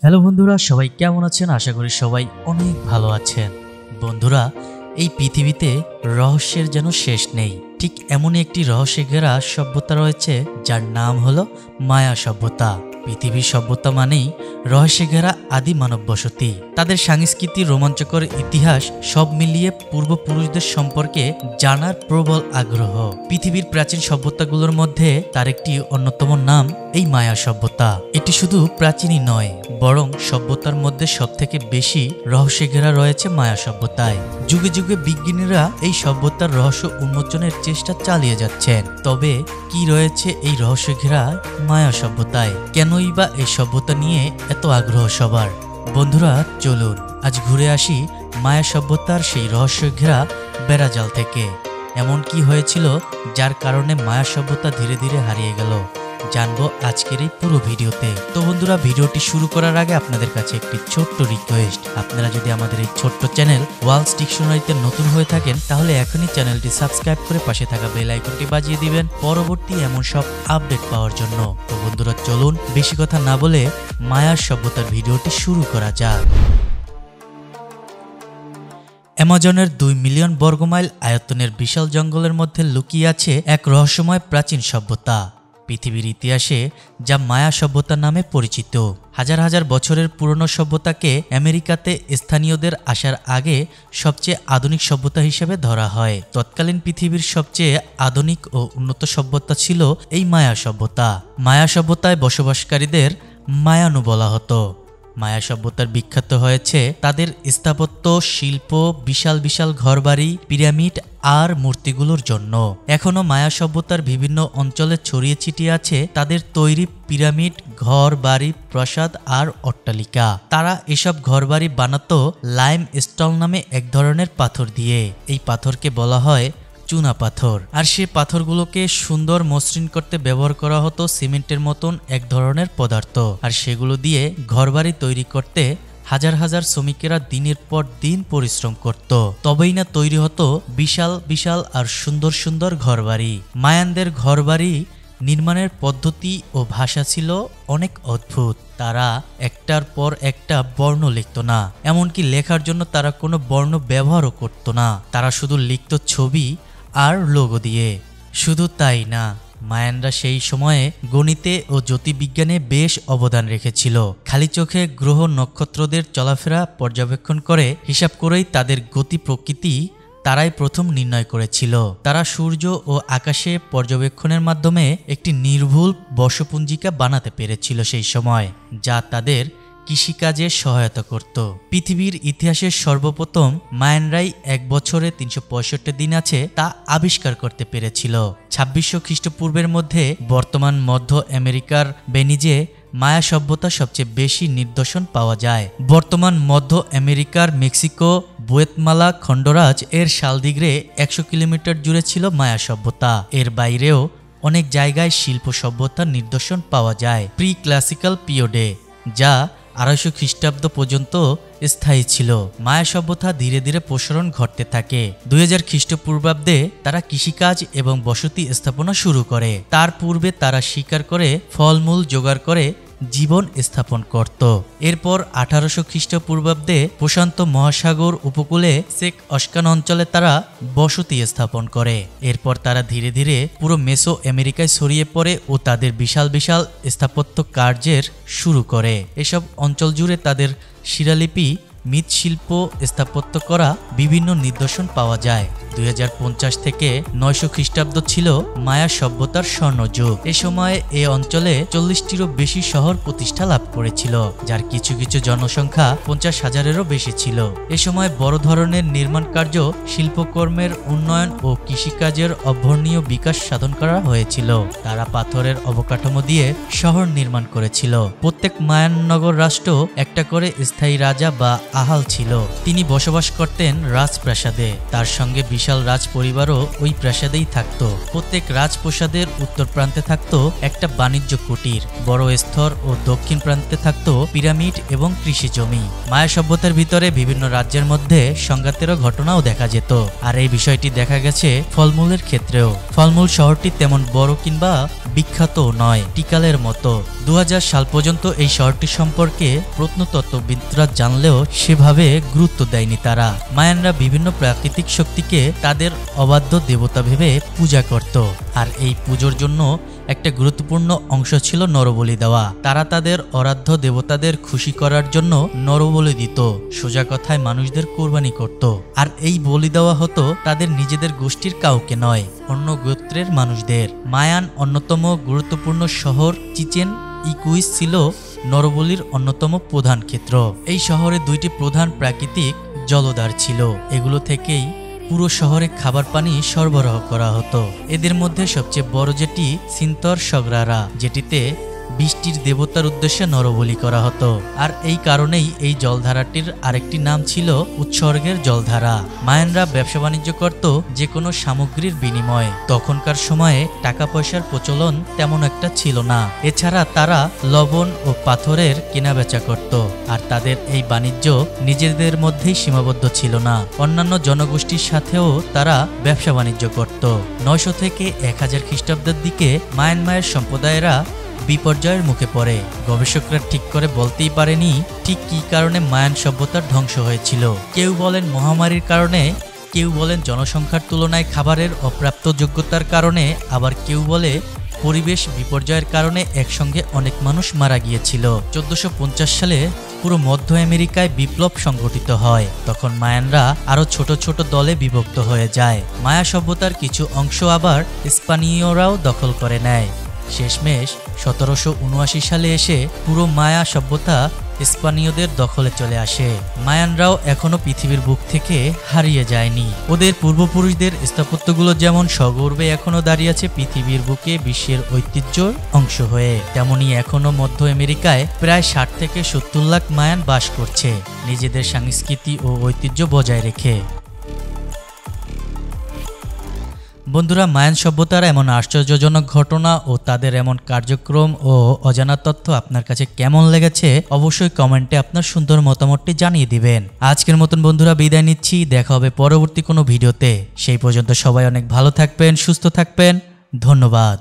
Hello বন্ধুরা, সবাই কেমন আছেন? আশা করি সবাই অনেক ভালো আছেন। বন্ধুরা, এই পৃথিবীতে রহস্যের যেন শেষ নেই। ঠিক এমনই একটি রহস্যে ঘেরা সভ্যতা রয়েছে, যার নাম হলো মায়া সভ্যতা। পৃথিবীর সভ্যতা মানেই রহস্যে ঘেরা আদি মানব বসতি। তাদের সংস্কৃতি, রোমাঞ্চকর ইতিহাস সব মিলিয়ে পূর্বপুরুষদের সম্পর্কে জানার প্রবল আগ্রহ। পৃথিবীর প্রাচীন সভ্যতাগুলোর মধ্যে তার একটি অন্যতম নাম এই মায়া সভ্যতা। এটি শুধু প্রাচীনই নয়, বরং সভ্যতার মধ্যে সবথেকে বেশি রহস্যে ঘেরা রয়েছে মায়া সভ্যতায়। যুগে যুগে বিজ্ঞানীরা এই সভ্যতার রহস্য উন্মোচনের চেষ্টা চালিয়ে যাচ্ছেন। তবে কি রয়েছে এই রহস্য ঘেরা মায়া সভ্যতায়? কেনই বা এই সভ্যতা নিয়ে এত আগ্রহ সবার? বন্ধুরা, চলুন আজ ঘুরে আসি মায়া সভ্যতার সেই রহস্য ঘেরা বেড়াজাল থেকে। এমন কি হয়েছিল যার কারণে মায়া সভ্যতা ধীরে ধীরে হারিয়ে গেল, জানবো আজকের এই পুরো ভিডিওতে। তো বন্ধুরা, ভিডিওটি শুরু করার আগে আপনাদের কাছে একটি ছোট্ট রিকোয়েস্ট। আপনারা যদি আমাদের এই ছোট্ট চ্যানেল ওয়ার্ল্ডস ডিকশনারিতে নতুন হয়ে থাকেন, তাহলে এখনই চ্যানেলটি সাবস্ক্রাইব করে পাশে থাকা বেল আইকনটি বাজিয়ে দিবেন পরবর্তী এমন সব আপডেট পাওয়ার জন্য। তো বন্ধুরা, চলুন বেশি কথা না বলে মায়ার সভ্যতার ভিডিওটি শুরু করা যাক। অ্যামাজনের 2 মিলিয়ন বর্গমাইল আয়তনের বিশাল জঙ্গলের মধ্যে লুকিয়ে আছে এক রহস্যময় প্রাচীন সভ্যতা। পৃথিবীর ইতিহাসে যা মায়া সভ্যতা নামে পরিচিত। হাজার হাজার বছরের পুরনো সভ্যতাকে আমেরিকাতে স্থানীয়দের আসার আগে সবচেয়ে আধুনিক সভ্যতা হিসেবে ধরা হয়। তৎকালীন পৃথিবীর সবচেয়ে আধুনিক ও উন্নত সভ্যতা ছিল এই মায়া সভ্যতা। মায়া সভ্যতায় বসবাসকারীদের মায়ানু বলা হতো। মায়া সভ্যতার বিখ্যাত হয়েছে তাদের স্থাপত্য শিল্প, বিশাল বিশাল ঘরবাড়ি, পিরামিড আর মূর্তিগুলোর জন্য। এখনো মায়া সভ্যতার বিভিন্ন অঞ্চলে ছড়িয়ে ছিটিয়ে আছে তাদের তৈরি পিরামিড, ঘর বাড়ি, প্রাসাদ আর অট্টালিকা। তারা এসব ঘরবাড়ি বানাতো লাইম স্টোন নামে এক ধরনের পাথর দিয়ে। এই পাথরকে বলা হয় চুনা পাথর। আর সে পাথরগুলোকে সুন্দর মসৃণ করতে ব্যবহার করা হতো সিমেন্টের মতন এক ধরনের পদার্থ। আর সেগুলো দিয়ে ঘরবাড়ি তৈরি করতে হাজার হাজার শ্রমিকেরা দিনের পর দিন পরিশ্রম করত। তবেই না তৈরি হতো বিশাল বিশাল আর সুন্দর সুন্দর ঘরবাড়ি। মায়ানদের ঘরবাড়ি নির্মাণের পদ্ধতি ও ভাষা ছিল অনেক অদ্ভুত। তারা একটার পর একটা বর্ণ লিখত না, এমনকি লেখার জন্য তারা কোনো বর্ণ ব্যবহারও করত না। তারা শুধু লিখত ছবি আর লোগো দিয়ে। শুধু তাই না, মায়ানরা সেই সময়ে গণিতে ও জ্যোতির্বিজ্ঞানে বেশ অবদান রেখেছিল। খালি চোখে গ্রহ নক্ষত্রদের চলাফেরা পর্যবেক্ষণ করে হিসাব করেই তাদের গতি প্রকৃতি তারাই প্রথম নির্ণয় করেছিল। তারা সূর্য ও আকাশে পর্যবেক্ষণের মাধ্যমে একটি নির্ভুল বর্ষপঞ্জিকা বানাতে পেরেছিল সেই সময়, যা তাদের কৃষিকাজে সহায়তা করত। পৃথিবীর ইতিহাসের সর্বপ্রথম মায়ানরাই এক বছরে 365 দিন আছে তা আবিষ্কার করতে পেরেছিল। 2600 খ্রিস্টপূর্বের মধ্যে বর্তমান মধ্য আমেরিকার বেনিজে মায়া সভ্যতা সবচেয়ে বেশি নিদর্শন পাওয়া যায়। বর্তমান মধ্য আমেরিকার মেক্সিকো, গুয়েতমালা, হন্ডুরাস এর শালদিগ্রে 100 কিলোমিটার জুড়ে ছিল মায়া সভ্যতা। এর বাইরেও অনেক জায়গায় শিল্প সভ্যতার নিদর্শন পাওয়া যায় প্রি ক্লাসিক্যাল পিরিয়ডে, যা 250 খ্রিস্টাব্দ পর্যন্ত স্থায়ী ছিল। মায়া সভ্যতা ধীরে ধীরে প্রসারণ ঘটতে থাকে। 2000 খ্রিস্টপূর্বাব্দে তারা কৃষিকাজ এবং বসতি স্থাপনা শুরু করে। তার পূর্বে তারা শিকার করে ফলমূল জোগাড় করে জীবন স্থাপন করত। এরপর 1800 খ্রিস্টপূর্বাব্দে প্রশান্ত মহাসাগর উপকূলে সেক অস্কান অঞ্চলে তারা বসতি স্থাপন করে। এরপর তারা ধীরে ধীরে পুরো মেসো আমেরিকায় ছড়িয়ে পড়ে ও তাদের বিশাল বিশাল স্থাপত্য কার্যের শুরু করে। এসব অঞ্চল জুড়ে তাদের শিলালিপি, মৃৎশিল্প, স্থাপত্য করা বিভিন্ন নিদর্শন পাওয়া যায়। 2050 থেকে 900 খ্রিস্টাব্দ ছিল মায়া সভ্যতার স্বর্ণযুগ। এ সময় এ অঞ্চলে 40টিরও বেশি শহর প্রতিষ্ঠা লাভ করেছিল, যার কিছু কিছু জনসংখ্যা 50,000-এরও বেশি ছিল। এ সময় বড় ধরনের নির্মাণ কার্য, শিল্পকর্মের উন্নয়ন ও কৃষিকাজের অভূতপূর্ব বিকাশ সাধন করা হয়েছিল। তারা পাথরের অবকাঠামো দিয়ে শহর নির্মাণ করেছিল। প্রত্যেক মায়ান নগর রাষ্ট্র একটা করে স্থায়ী রাজা বা আহাল ছিল। তিনি বসবাস করতেন রাজপ্রাসাদে। তার সঙ্গে বিশাল রাজ পরিবারও ওই প্রাসাদেই থাকত। প্রত্যেক রাজপ্রাসাদের উত্তর প্রান্তে থাকত একটা বাণিজ্য কুটির, বড় স্থল ও দক্ষিণ প্রান্তে থাকত পিরামিড এবং কৃষি জমি। মায়া সভ্যতার ভিতরে বিভিন্ন রাজ্যের মধ্যে সংঘাতেরও ঘটনাও দেখা যেত। আর এই বিষয়টি দেখা গেছে ফলমূলের ক্ষেত্রেও। ফলমূল শহরটি তেমন বড় কিংবা বিখ্যাত নয়, টিকালের মতো। 2000 সাল পর্যন্ত এই শহরটি সম্পর্কে প্রত্নতত্ত্ববিদরা জানলেও সেভাবে গুরুত্ব দেয়নি তারা। মায়ানরা বিভিন্ন প্রাকৃতিক শক্তিকে তাদের অবাধ্য দেবতা ভেবে পূজা করত, আর এই পুজোর জন্য একটা গুরুত্বপূর্ণ অংশ ছিল নরবলি দেওয়া। তারা তাদের আরাধ্য দেবতাদের খুশি করার জন্য নরবলি দিত, সোজা কথায় মানুষদের কোরবানি করত। আর এই বলি দেওয়া হতো তাদের নিজেদের গোষ্ঠীর কাউকে নয়, অন্য গোত্রের মানুষদের। মায়ান অন্যতম গুরুত্বপূর্ণ শহর চিচেন ইকুইস ছিল নরবলির অন্যতম প্রধান ক্ষেত্র। এই শহরে 2টি প্রধান প্রাকৃতিক জলধার ছিল, এগুলো থেকেই পুরো শহরে খাবার পানি সরবরাহ করা হতো। এদের মধ্যে সবচেয়ে বড় যেটি সিন্তর সগরারা, যেটিতে বৃষ্টির দেবতার উদ্দেশ্যে নরবলি করা হতো। আর এই কারণেই এই জলধারাটির আরেকটি নাম ছিল উৎসর্গের জলধারা। মায়ানরা ব্যবসা বাণিজ্য করত যে কোনো সামগ্রীর বিনিময়ে। তখনকার সময়ে টাকা পয়সার প্রচলন তেমন একটা ছিল না। এছাড়া তারা লবণ ও পাথরের কেনাবেচা করত, আর তাদের এই বাণিজ্য নিজেদের মধ্যেই সীমাবদ্ধ ছিল না, অন্যান্য জনগোষ্ঠীর সাথেও তারা ব্যবসা বাণিজ্য করত। 900 থেকে 1000 খ্রিস্টাব্দের দিকে মায়ানমারের সম্প্রদায়েরা বিপর্যয়ের মুখে পড়ে। গবেষকরা ঠিক করে বলতেই পারেনি ঠিক কী কারণে মায়ান সভ্যতার ধ্বংস হয়েছিল। কেউ বলেন মহামারীর কারণে, কেউ বলেন জনসংখ্যার তুলনায় খাবারের অপ্রাপ্ত যোগ্যতার কারণে, আবার কেউ বলে পরিবেশ বিপর্যয়ের কারণে একসঙ্গে অনেক মানুষ মারা গিয়েছিল। 1450 সালে পুরো মধ্য আমেরিকায় বিপ্লব সংঘটিত হয়। তখন মায়ানরা আরো ছোট ছোট দলে বিভক্ত হয়ে যায়। মায়া সভ্যতার কিছু অংশ আবার স্পানীয়রাও দখল করে নেয়। শেষমেশ 1779 সালে এসে পুরো মায়া সভ্যতা স্পানীয়দের দখলে চলে আসে। মায়ানরাও এখনো পৃথিবীর বুক থেকে হারিয়ে যায়নি। ওদের পূর্বপুরুষদের স্থাপত্যগুলো যেমন সগর্বে এখনো দাঁড়িয়ে আছে পৃথিবীর বুকে বিশ্বের ঐতিহ্যর অংশ হয়ে, তেমনি এখনো মধ্য আমেরিকায় প্রায় 60 থেকে 70 লাখ মায়ান বাস করছে, নিজেদের সংস্কৃতি ও ঐতিহ্য বজায় রেখে। বন্ধুরা, মায়ান সভ্যতার এমন আশ্চর্যজনক ঘটনা ও তাদের এমন কার্যক্রম ও অজানা তথ্য আপনার কাছে কেমন লেগেছে অবশ্যই কমেন্টে আপনার সুন্দর মতামতটি জানিয়ে দিবেন। আজকের মতন বন্ধুরা বিদায় নিচ্ছি, দেখা হবে পরবর্তী কোনো ভিডিওতে। সেই পর্যন্ত সবাই অনেক ভালো থাকবেন, সুস্থ থাকবেন। ধন্যবাদ।